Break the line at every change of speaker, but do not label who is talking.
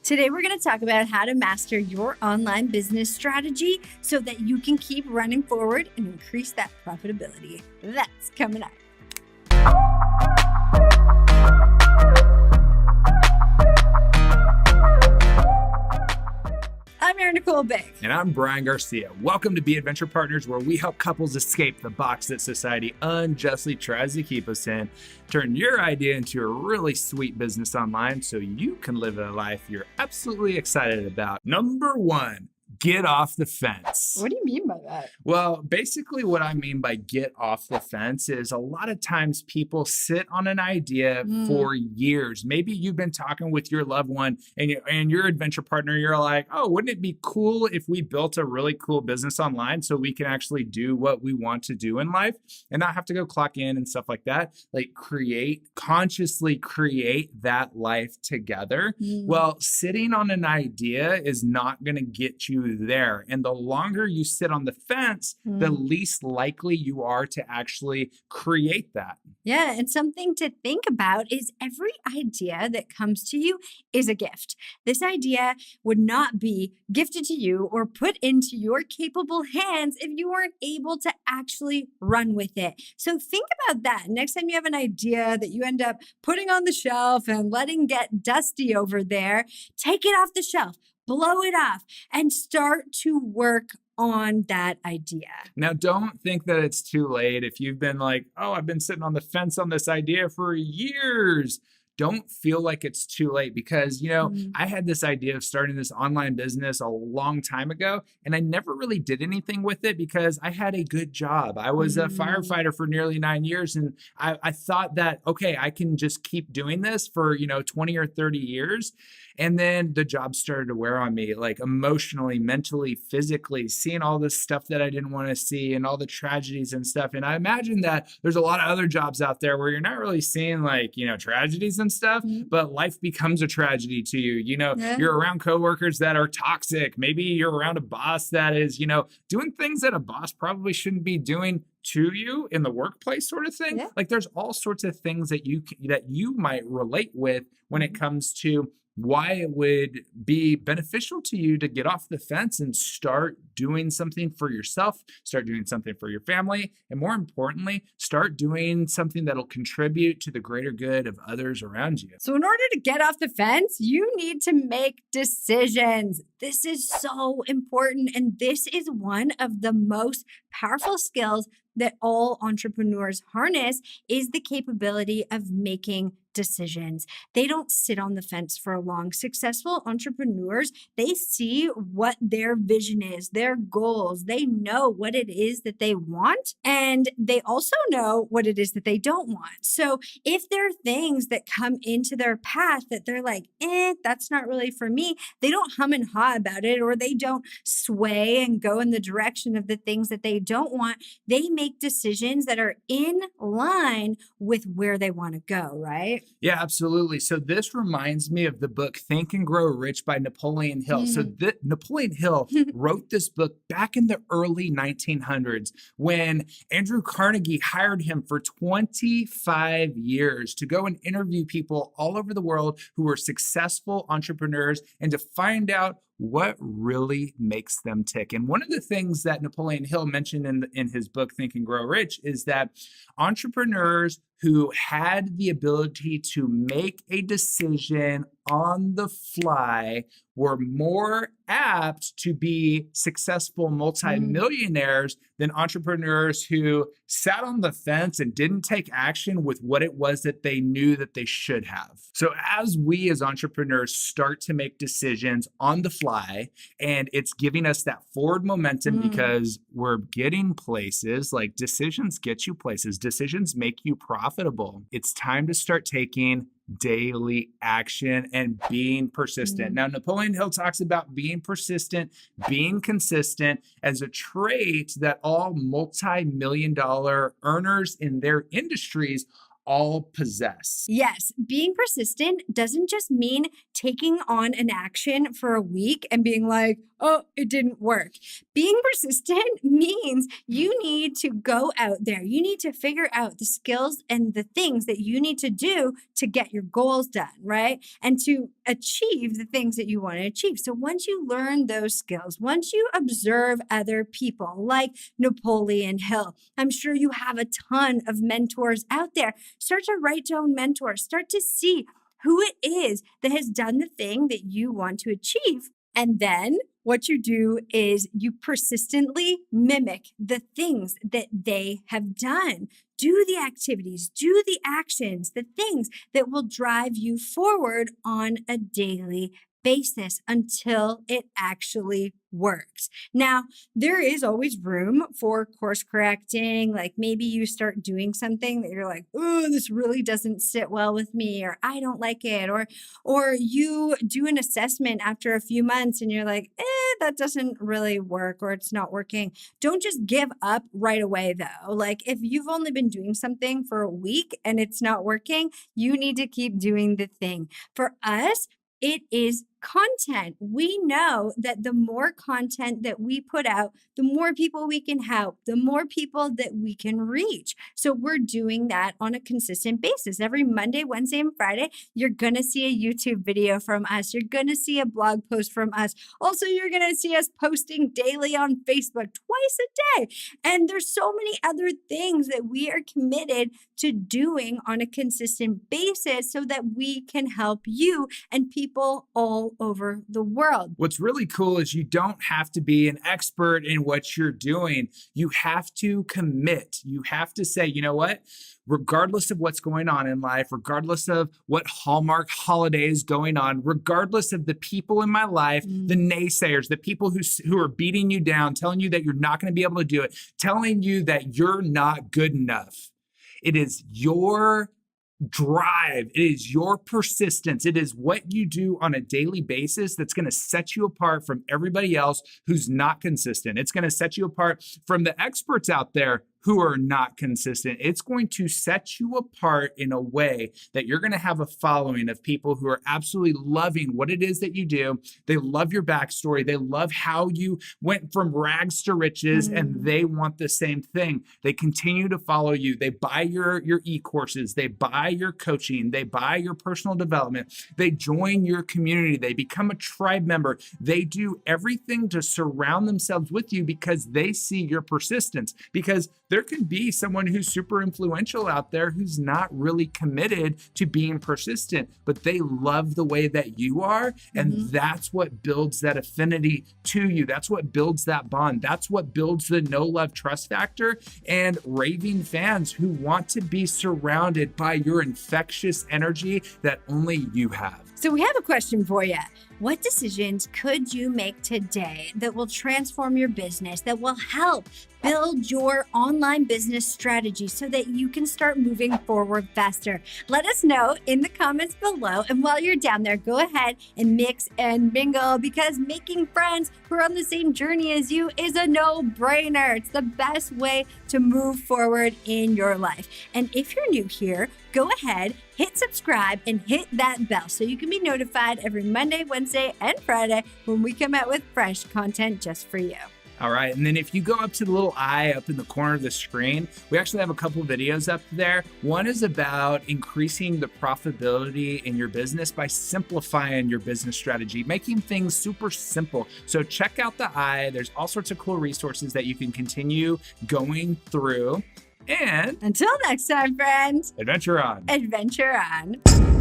Today, we're going to talk about how to master your online business strategy so that you can keep running forward and increase that profitability. That's coming up. I'm Nicole Big.
And I'm Brian Garcia. Welcome to Be Adventure Partners, where we help couples escape the box that society unjustly tries to keep us in. Turn your idea into a really sweet business online so you can live a life you're absolutely excited about. Number one, get off the fence.
What do you mean by that?
Well, basically what I mean by get off the fence is a lot of times people sit on an idea for years. Maybe you've been talking with your loved one and your adventure partner, you're like, oh, wouldn't it be cool if we built a really cool business online so we can actually do what we want to do in life and not have to go clock in and stuff like that? Like consciously create that life together. Well, sitting on an idea is not going to get you there. And the longer you sit on the fence, the least likely you are to actually create that.
Yeah, and something to think about is every idea that comes to you is a gift. This idea would not be gifted to you or put into your capable hands if you weren't able to actually run with it. So think about that. Next time you have an idea that you end up putting on the shelf and letting get dusty over there, take it off the shelf. Blow it off and start to work on that idea.
Now, don't think that it's too late. If you've been like, oh, I've been sitting on the fence on this idea for years. Don't feel like it's too late because, I had this idea of starting this online business a long time ago, and I never really did anything with it because I had a good job. I was a firefighter for nearly 9 years, and I thought that, okay, I can just keep doing this for, 20 or 30 years. And then the job started to wear on me, like emotionally, mentally, physically, seeing all this stuff that I didn't want to see and all the tragedies and stuff. And I imagine that there's a lot of other jobs out there where you're not really seeing tragedies and stuff, but life becomes a tragedy to you. You're around coworkers that are toxic. Maybe you're around a boss that is, doing things that a boss probably shouldn't be doing to you in the workplace sort of thing. Yeah. Like there's all sorts of things that you might relate with when it comes to why it would be beneficial to you to get off the fence and start doing something for yourself, start doing something for your family, and more importantly, start doing something that'll contribute to the greater good of others around you.
So in order to get off the fence, you need to make decisions. This is so important, and this is one of the most powerful skills that all entrepreneurs harness is the capability of making decisions. They don't sit on the fence for long. Successful entrepreneurs, they see what their vision is, their goals. They know what it is that they want, and they also know what it is that they don't want. So if there are things that come into their path that they're like, that's not really for me, they don't hum and haw about it, or they don't sway and go in the direction of the things that they don't want. They make decisions that are in line with where they want to go, right?
Yeah, absolutely. So this reminds me of the book Think and Grow Rich by Napoleon Hill. So Napoleon Hill wrote this book back in the early 1900s when Andrew Carnegie hired him for 25 years to go and interview people all over the world who were successful entrepreneurs and to find out what really makes them tick. And one of the things that Napoleon Hill mentioned in his book, Think and Grow Rich, is that entrepreneurs who had the ability to make a decision on the fly were more apt to be successful multimillionaires than entrepreneurs who sat on the fence and didn't take action with what it was that they knew that they should have. So as we as entrepreneurs start to make decisions on the fly, and it's giving us that forward momentum because we're getting places, like decisions get you places, decisions make you profitable. It's time to start taking daily action and being persistent. Now, Napoleon Hill talks about being persistent, being consistent as a trait that all multi-million-dollar earners in their industries all possess.
Yes, being persistent doesn't just mean taking on an action for a week and being like, oh, it didn't work. Being persistent means you need to go out there. You need to figure out the skills and the things that you need to do to get your goals done, right? And to achieve the things that you want to achieve. So once you learn those skills, once you observe other people like Napoleon Hill, I'm sure you have a ton of mentors out there. Start to write down mentors. Start to see who it is that has done the thing that you want to achieve. And then what you do is you persistently mimic the things that they have done. Do the activities, do the actions, the things that will drive you forward on a daily basis until it actually works. Now, there is always room for course correcting. Like maybe you start doing something that you're like, oh, this really doesn't sit well with me, or I don't like it, or you do an assessment after a few months and you're like, that doesn't really work, or it's not working. Don't just give up right away though. Like if you've only been doing something for a week and it's not working, you need to keep doing the thing. For us, it is content. We know that the more content that we put out, the more people we can help, the more people that we can reach. So we're doing that on a consistent basis. Every Monday, Wednesday, and Friday, you're going to see a YouTube video from us. You're going to see a blog post from us. Also, you're going to see us posting daily on Facebook twice a day. And there's so many other things that we are committed to doing on a consistent basis so that we can help you and people all over the world.
What's really cool is you don't have to be an expert in what you're doing. You have to commit. You have to say, you know what? Regardless of what's going on in life, regardless of what Hallmark holiday is going on, regardless of the people in my life, the naysayers, the people who are beating you down, telling you that you're not going to be able to do it, telling you that you're not good enough. It is your drive. It is your persistence. It is what you do on a daily basis that's going to set you apart from everybody else who's not consistent. It's going to set you apart from the experts out there who are not consistent. It's going to set you apart in a way that you're going to have a following of people who are absolutely loving what it is that you do. They love your backstory. They love how you went from rags to riches, and they want the same thing. They continue to follow you. They buy your e-courses. They buy your coaching. They buy your personal development. They join your community. They become a tribe member. They do everything to surround themselves with you because they see your persistence. Because there can be someone who's super influential out there who's not really committed to being persistent, but they love the way that you are. And that's what builds that affinity to you. That's what builds that bond. That's what builds the know, love, trust factor and raving fans who want to be surrounded by your infectious energy that only you have.
So we have a question for you. What decisions could you make today that will transform your business, that will help build your online business strategy so that you can start moving forward faster? Let us know in the comments below. And while you're down there, go ahead and mix and mingle, because making friends who are on the same journey as you is a no-brainer. It's the best way to move forward in your life. And if you're new here, go ahead, hit subscribe, and hit that bell so you can be notified every Monday, Wednesday, and Friday when we come out with fresh content just for you.
All right. And then if you go up to the little eye up in the corner of the screen, we actually have a couple of videos up there. One is about increasing the profitability in your business by simplifying your business strategy, making things super simple. So check out the eye. There's all sorts of cool resources that you can continue going through. And
until next time, friends,
adventure on.
Adventure on.